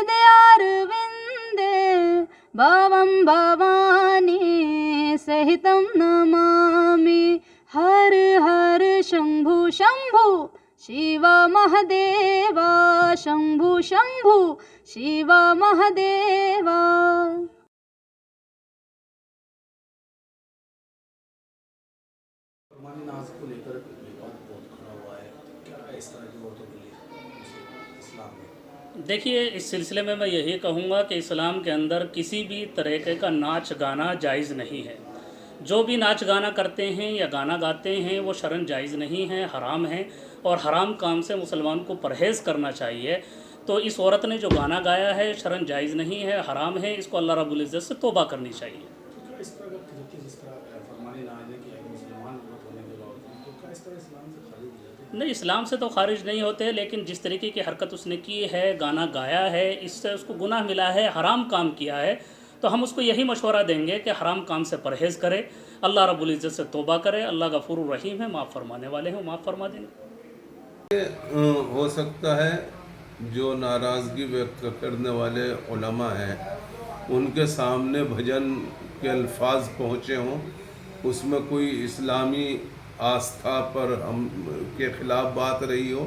हृदयारविन्दे भवं भवानी सहितं नमामि। हर हर शम्भु शम्भु शिव महदेवा, शम्भु शम्भु शिव महदेवा। फरमानी नाज को लेकर विवाद बहुत खड़ा हुआ है, क्या इस तरह की औरतों के लिए इस्लाम में? देखिए, इस सिलसिले में मैं यही कहूँगा कि इस्लाम के अंदर किसी भी तरीके का नाच गाना जायज़ नहीं है। जो भी नाच गाना करते हैं या गाना गाते हैं वो शरन जायज़ नहीं है, हराम है, और हराम काम से मुसलमान को परहेज़ करना चाहिए। तो इस औरत ने जो गाना गाया है शरन जायज़ नहीं है, हराम है, इसको अल्लाह रब्बुल इज़्ज़त से तौबा करनी चाहिए। तो इस तरह का जिस तरह फरमानी नाज है कि मुसलमान औरत होने के बावजूद तो क्या इस तरह इस्लाम से खारिज हो जाते हैं? नहीं, इस्लाम से तो खारिज नहीं होते, लेकिन जिस तरीके की हरकत उसने की है, गाना गाया है, इससे उसको गुनाह मिला है, हराम काम किया है। तो हम उसको यही मशवरा देंगे कि हराम काम से परहेज़ करे, अल्लाह रब्बुल इज़्ज़त से तौबा करे। अल्लाह गफूरुर रहीम है, माफ़ फरमाने वाले हैं, माफ़ फरमा देंगे। हो सकता है जो नाराज़गी व्यक्त करने वाले उलमा हैं उनके सामने भजन के अल्फाज पहुँचे हों, उसमें कोई इस्लामी आस्था पर हम के ख़िलाफ़ बात रही हो,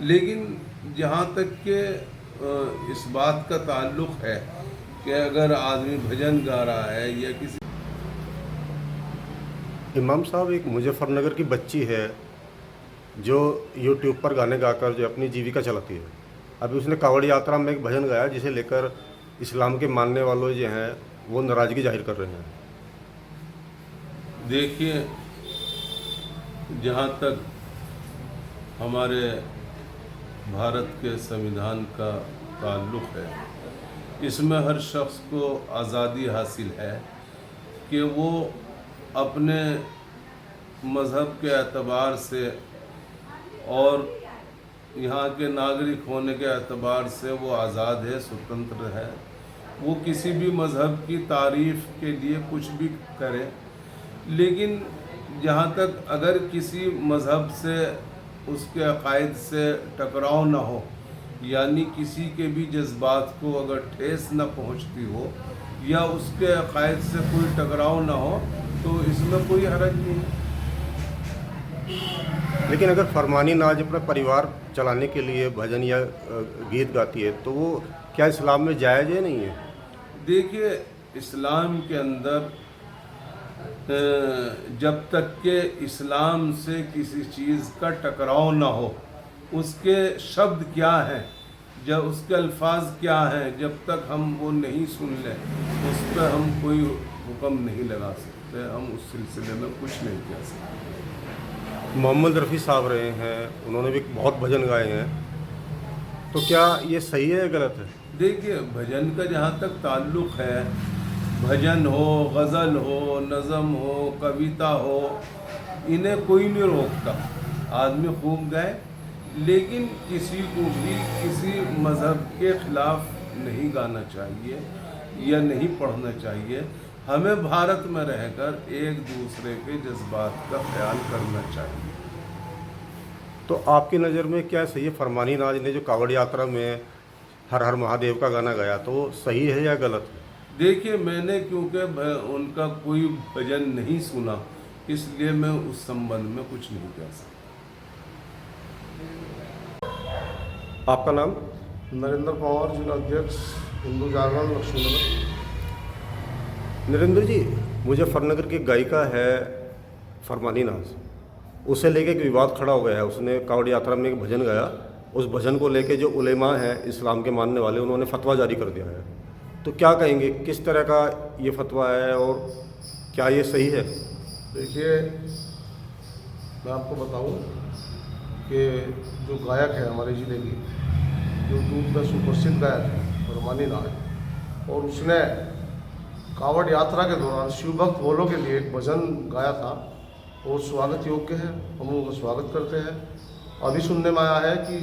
लेकिन जहाँ तक कि इस बात का ताल्लुक़ है कि अगर आदमी भजन गा रहा है या किसी इमाम साहब, एक मुजफ्फरनगर की बच्ची है जो यूट्यूब पर गाने गाकर जो अपनी जीविका चलाती है। अभी उसने कांवड़ यात्रा में एक भजन गाया जिसे लेकर इस्लाम के मानने वालों जो हैं वो नाराज़गी जाहिर कर रहे हैं। देखिए, जहाँ तक हमारे भारत के संविधान का ताल्लुक़ है, इसमें हर शख्स को आज़ादी हासिल है कि वो अपने मज़हब के एतबार से और यहाँ के नागरिक होने के एतबार से वो आज़ाद है, स्वतंत्र है। वो किसी भी मज़हब की तारीफ़ के लिए कुछ भी करे, लेकिन जहाँ तक अगर किसी मज़हब से उसके अक़ायद से टकराव ना हो, यानी किसी के भी जज्बात को अगर ठेस न पहुँचती हो या उसके अक़ायद से कोई टकराव ना हो, तो इसमें कोई हरज नहीं है। लेकिन अगर फरमानी नाज अपना परिवार चलाने के लिए भजन या गीत गाती है तो वो क्या इस्लाम में जायज़ है, नहीं है? देखिए, इस्लाम के अंदर जब तक के इस्लाम से किसी चीज़ का टकराव ना हो, उसके शब्द क्या हैं, जब उसके अल्फाज क्या हैं, जब तक हम वो नहीं सुन लें उस पर हम कोई हुक्म नहीं लगा सकते, हम उस सिलसिले में कुछ नहीं कह सकते। मोहम्मद रफ़ी साहब रहे हैं, उन्होंने भी बहुत भजन गाए हैं, तो क्या ये सही है या गलत है? देखिए, भजन का जहाँ तक ताल्लुक़ है, भजन हो, गज़ल हो, नज़म हो, कविता हो, इन्हें कोई नहीं रोकता, आदमी खूब गाए, लेकिन किसी को भी किसी मज़हब के ख़िलाफ़ नहीं गाना चाहिए या नहीं पढ़ना चाहिए। हमें भारत में रहकर एक दूसरे के जज्बात का ख्याल करना चाहिए। तो आपकी नज़र में क्या सही है? फरमानी नाज ने जो कांवड़ यात्रा में हर हर महादेव का गाना गाया, तो वो सही है या गलत है? देखिए, मैंने क्योंकि उनका कोई भजन नहीं सुना, इसलिए मैं उस संबंध में कुछ नहीं कह सकता। आपका नाम? नरेंद्र पवार, जिला अध्यक्ष, हिंदू जागरण, लक्ष्मीनगर। नरेंद्र जी, मुजफ्फरनगर की गायिका है फरमानी नाज, उसे लेके एक विवाद खड़ा हो गया है। उसने कांवड़ यात्रा में एक भजन गाया, उस भजन को लेके जो उलेमा हैं इस्लाम के मानने वाले, उन्होंने फतवा जारी कर दिया है। तो क्या कहेंगे, किस तरह का ये फतवा है और क्या ये सही है? देखिए, मैं आपको बताऊं कि जो गायक है हमारे ज़िले की, जो यूट्यूब में सुप्रसिद्ध गायक है फरमानी नाज, और उसने कांवड़ यात्रा के दौरान शिवभक्त भोलों के लिए एक भजन गाया था और स्वागत योग्य है, हम उनका स्वागत करते हैं। अभी सुनने में आया है कि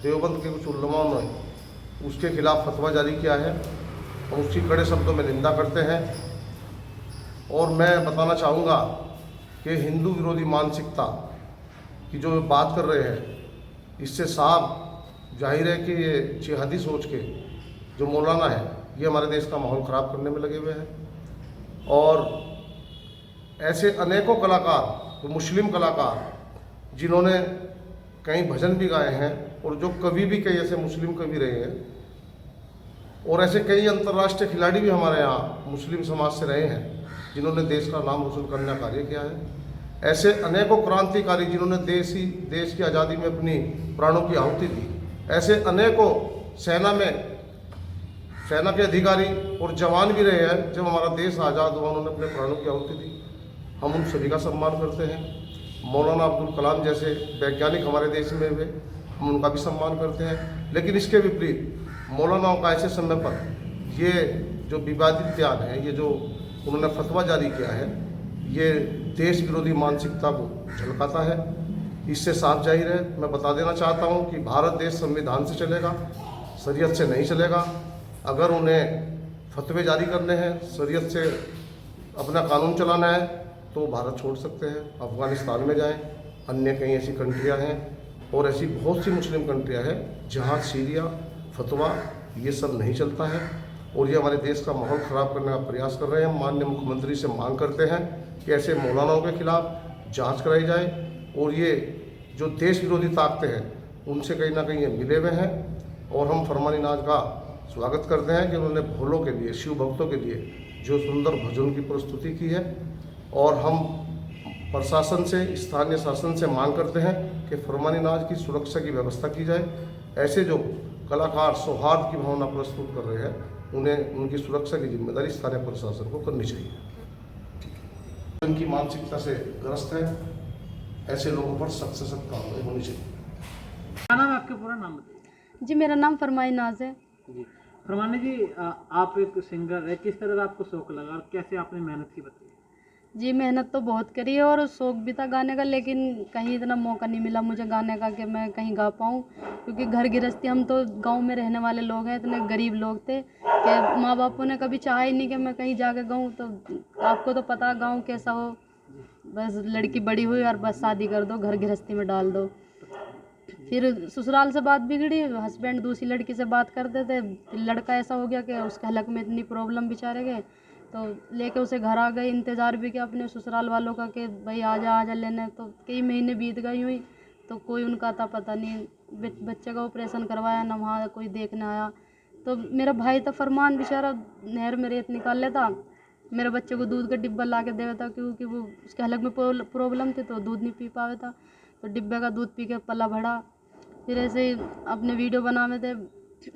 देवबंद के कुछ उलमा ने उसके खिलाफ फतवा जारी किया है, हम उसकी कड़े शब्दों में निंदा करते हैं। और मैं बताना चाहूँगा कि हिंदू विरोधी मानसिकता की जो बात कर रहे हैं, इससे साफ जाहिर है कि ये जिहादी सोच के जो मौलाना है, ये हमारे देश का माहौल ख़राब करने में लगे हुए हैं। और ऐसे अनेकों कलाकार, जो मुस्लिम कलाकार, जिन्होंने कई भजन भी गाए हैं और जो कवि भी कई ऐसे मुस्लिम कवि रहे हैं, और ऐसे कई अंतर्राष्ट्रीय खिलाड़ी भी हमारे यहाँ मुस्लिम समाज से रहे हैं, जिन्होंने देश का नाम रोशन करने का कार्य किया है। ऐसे अनेकों क्रांतिकारी जिन्होंने देश की आज़ादी में अपनी प्राणों की आहुति दी। ऐसे अनेकों सेना के अधिकारी और जवान भी रहे हैं। जब हमारा देश आज़ाद हुआ, उन्होंने अपने प्राणों की आहुति दी। हम उन सभी का सम्मान करते हैं। मौलाना अब्दुल कलाम जैसे वैज्ञानिक हमारे देश में हुए, हम उनका भी सम्मान करते हैं। लेकिन इसके विपरीत मौलानाओं का ऐसे समय पर ये जो विवादित बयान है, ये जो उन्होंने फतवा जारी किया है, ये देश विरोधी मानसिकता को झलकाता है। इससे साफ जाहिर है, मैं बता देना चाहता हूँ कि भारत देश संविधान से चलेगा, शरीयत से नहीं चलेगा। अगर उन्हें फतवे जारी करने हैं, शरीयत से अपना कानून चलाना है, तो भारत छोड़ सकते हैं, अफ़गानिस्तान में जाएं। अन्य कई ऐसी कंट्रियां हैं और ऐसी बहुत सी मुस्लिम कंट्रियां हैं जहां सीरिया, फतवा, ये सब नहीं चलता है और ये हमारे देश का माहौल ख़राब करने का प्रयास कर रहे हैं। माननीय मुख्यमंत्री से मांग करते हैं कि ऐसे मौलानाओं के खिलाफ जांच कराई जाए और ये जो देश विरोधी ताकतें हैं, उनसे कहीं ना कहीं ये मिले हुए हैं। और हम फरमानी नाज का स्वागत करते हैं कि उन्होंने भोलों के लिए, शिव भक्तों के लिए जो सुंदर भजन की प्रस्तुति की है। और हम प्रशासन से, स्थानीय शासन से मांग करते हैं कि फरमानी नाज की सुरक्षा की व्यवस्था की जाए। ऐसे जो कलाकार सौहार्द की भावना प्रस्तुत कर रहे हैं, उन्हें उनकी सुरक्षा की जिम्मेदारी स्थानीय प्रशासन को करनी चाहिए। उनकी मानसिकता से ग्रस्त है, ऐसे लोगों पर सख्त से सख्त कार्रवाई होनी चाहिए। क्या नाम है आपका? पूरा नाम बताइए। जी, मेरा नाम फरमाई नाज है। जी फरमानी जी, आप एक सिंगर है, किस तरह आपको शौक लगा और कैसे आपने मेहनत की बताइए। जी, मेहनत तो बहुत करी है और शौक भी था गाने का, लेकिन कहीं इतना मौका नहीं मिला मुझे गाने का कि मैं कहीं गा पाऊँ। क्योंकि घर गृहस्थी, हम तो गांव में रहने वाले लोग हैं, इतने गरीब लोग थे कि माँ बापों ने कभी चाहा ही नहीं कि मैं कहीं जाके गाऊँ। तो आपको तो पता गाँव कैसा हो, बस लड़की बड़ी हुई और बस शादी कर दो, घर गृहस्थी में डाल दो। फिर ससुराल से बात बिगड़ी, हस्बैंड दूसरी लड़की से बात करते थे। फिर लड़का ऐसा हो गया कि उसके हलक में इतनी प्रॉब्लम बेचारे गए, तो लेके उसे घर आ गए। इंतज़ार भी किया अपने ससुराल वालों का कि भाई आ जा लेने। तो कई महीने बीत गई हुई, तो कोई उनका था पता नहीं। बच्चे का ऑपरेशन करवाया ना, वहाँ कोई देखने आया। तो मेरा भाई था फरमान, बेचारा नहर में रेत निकाल लेता, मेरे बच्चे को दूध का डिब्बा ला के देता था, क्योंकि वो उसके हलक में प्रॉब्लम थी तो दूध नहीं पी पावे था। तो डिब्बे का दूध पी के पला भरा। फिर ऐसे ही अपने वीडियो बनावे थे।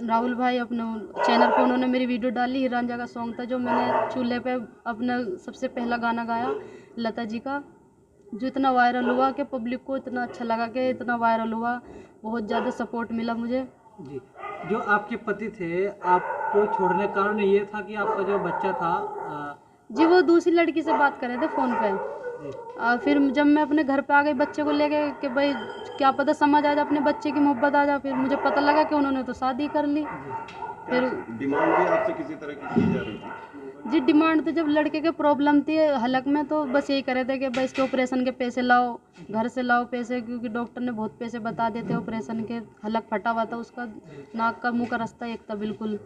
राहुल भाई अपने चैनल पे उन्होंने मेरी वीडियो डाली। हिरांजा का सॉन्ग था जो मैंने चूल्हे पे अपना सबसे पहला गाना गाया लता जी का, जो इतना वायरल हुआ कि पब्लिक को इतना अच्छा लगा कि इतना वायरल हुआ, बहुत ज़्यादा सपोर्ट मिला मुझे। जी, जो आपके पति थे, आपको छोड़ने का कारण ये था कि आपका जो बच्चा था जी, वो दूसरी लड़की से बात कर रहे थे फ़ोन पे। फिर जब मैं अपने घर पे आ गई बच्चे को लेके कि भाई क्या पता समझ आ जा, अपने बच्चे की मोहब्बत आ जा, फिर मुझे पता लगा कि उन्होंने तो शादी कर ली। फिर डिमांड भी आपसे किसी तरह की जा रही थी? जी, डिमांड तो जब लड़के के प्रॉब्लम थी हलक में, तो बस यही करे थे कि भाई इसके ऑपरेशन के पैसे लाओ, घर से लाओ पैसे, क्योंकि डॉक्टर ने बहुत पैसे बता देते ऑपरेशन के। हलक फटा हुआ था उसका, नाक का मुंह का रास्ता एक था बिल्कुल।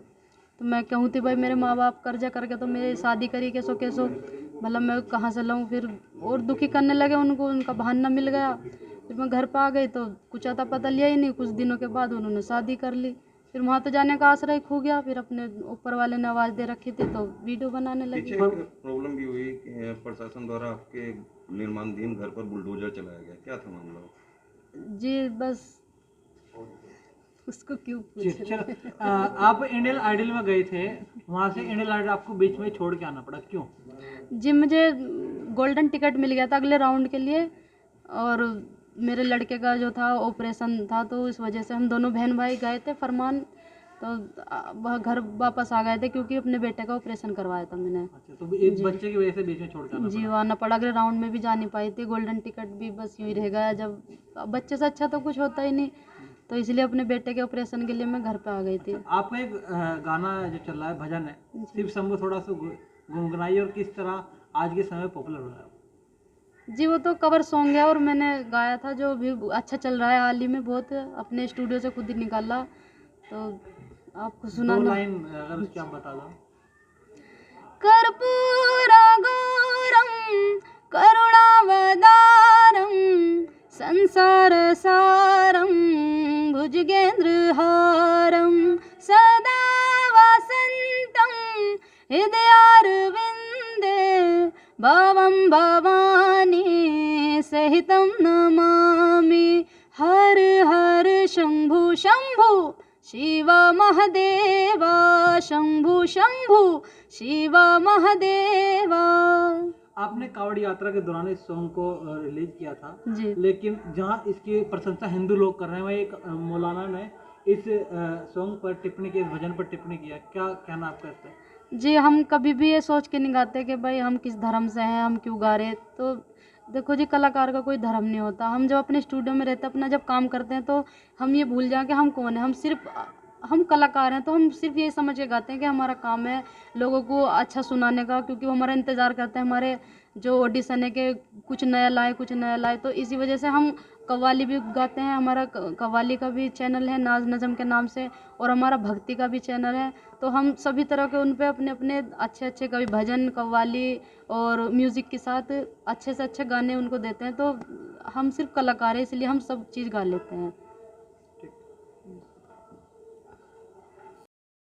तो मैं कहूँ थी भाई मेरे माँ बाप कर्जा करके तो मेरी शादी करी कैसो कैसो, मतलब मैं कहाँ से लाऊँ। फिर और दुखी करने लगे उनको, उनका बहाना मिल गया। फिर मैं घर पर आ गई तो कुछ अता पता लिया ही नहीं। कुछ दिनों के बाद उन्होंने शादी कर ली। फिर वहाँ तो जाने का आश्रय खो गया। फिर अपने ऊपर वाले ने आवाज़ दे रखी थी तो वीडियो बनाने लगी। पीछे प्रॉब्लम भी हुई कि प्रशासन द्वारा आपके निर्माणाधीन घर पर बुलडोजर चलाया गया, क्या था मामला? जी, बस उसको क्यों जी, चलो, आप इंडियन आइडल में गए थे, वहाँ से इंडियन आइडल आपको बीच में छोड़ के आना पड़ा, क्यों? जी, मुझे गोल्डन टिकट मिल गया था अगले राउंड के लिए, और मेरे लड़के का जो था ऑपरेशन था, तो इस वजह से हम दोनों बहन भाई गए थे फरमान। तो वह घर वापस आ गए थे क्योंकि अपने बेटे का ऑपरेशन करवाया था मैंने। अच्छा, तो एक बच्चे की वजह से बीच में छोड़ के आना जी, वो आना पड़ा। अगले राउंड में भी जा नहीं पाई थी। गोल्डन टिकट भी बस यूँ ही रह गया। जब बच्चे से अच्छा तो कुछ होता ही नहीं, तो इसलिए अपने बेटे के ऑपरेशन के लिए मैं घर पे आ गई थी। आपका एक गाना जो चल रहा है, भजन है, शिव शंभू, थोड़ा सा गुनगुनाइए और किस तरह आज के समय पॉपुलर हो रहा है? जी, वो तो कवर सॉन्ग है और मैंने गाया था, जो भी अच्छा चल रहा है हाल ही में बहुत। अपने स्टूडियो से खुद ही निकाला, तो आपको 2 सुनाना लाइन अगर उसकी आप बता दो। कर्पूरगौरं करुणावतारं संसारसारं भुजगेन्द्रहारं सदा वसन्तं हृदयारविन्दे भवं भवानी सहितं नमामि। हर हर शंभु शंभु शिव महादेवा, शंभु शंभु शिव महादेवा। आपने कावड़ यात्रा के दौरान इस सॉन्ग को रिलीज किया था जी। लेकिन जहां इसकी प्रशंसा हिंदू लोग कर रहे हैं, वहीं एक मौलाना ने इस सॉन्ग पर टिप्पणी की, इस भजन पर टिप्पणी किया, क्या कहना आपका इस पर? जी, हम कभी भी ये सोच के नहीं गाते कि भाई हम किस धर्म से हैं, हम क्यों गा रहे। तो देखो जी, कलाकार का कोई धर्म नहीं होता। हम जब अपने स्टूडियो में रहते हैं, अपना जब काम करते हैं, तो हम ये भूल जाएं कि हम कौन हैं। हम कलाकार हैं, तो हम सिर्फ ये समझ के गाते हैं कि हमारा काम है लोगों को अच्छा सुनाने का, क्योंकि वो हमारा इंतज़ार करते हैं, हमारे जो ऑडिशन है कि कुछ नया लाए, कुछ नया लाए। तो इसी वजह से हम कव्वाली भी गाते हैं। हमारा कव्वाली का भी चैनल है नाज नज़म के नाम से, और हमारा भक्ति का भी चैनल है। तो हम सभी तरह के उन पे अपने अपने अच्छे अच्छे कभी भजन, कव्वाली और म्यूज़िक के साथ अच्छे से अच्छे गाने उनको देते हैं। तो हम सिर्फ कलाकार हैं, इसलिए हम सब चीज़ गा लेते हैं।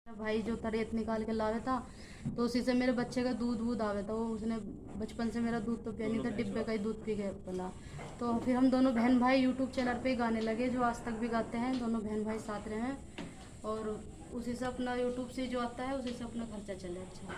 भाई जो तरेत निकाल के लावे था, तो उसी से मेरे बच्चे का दूध आवे था। वो उसने बचपन से मेरा दूध तो पिया नहीं था, डिब्बे का ही दूध पी के पला। तो फिर हम दोनों बहन भाई यूट्यूब चैनल पे गाने लगे, जो आज तक भी गाते हैं। दोनों बहन भाई साथ रहे हैं, और उसी से अपना यूट्यूब से जो आता है उसी से अपना खर्चा चले। अच्छा।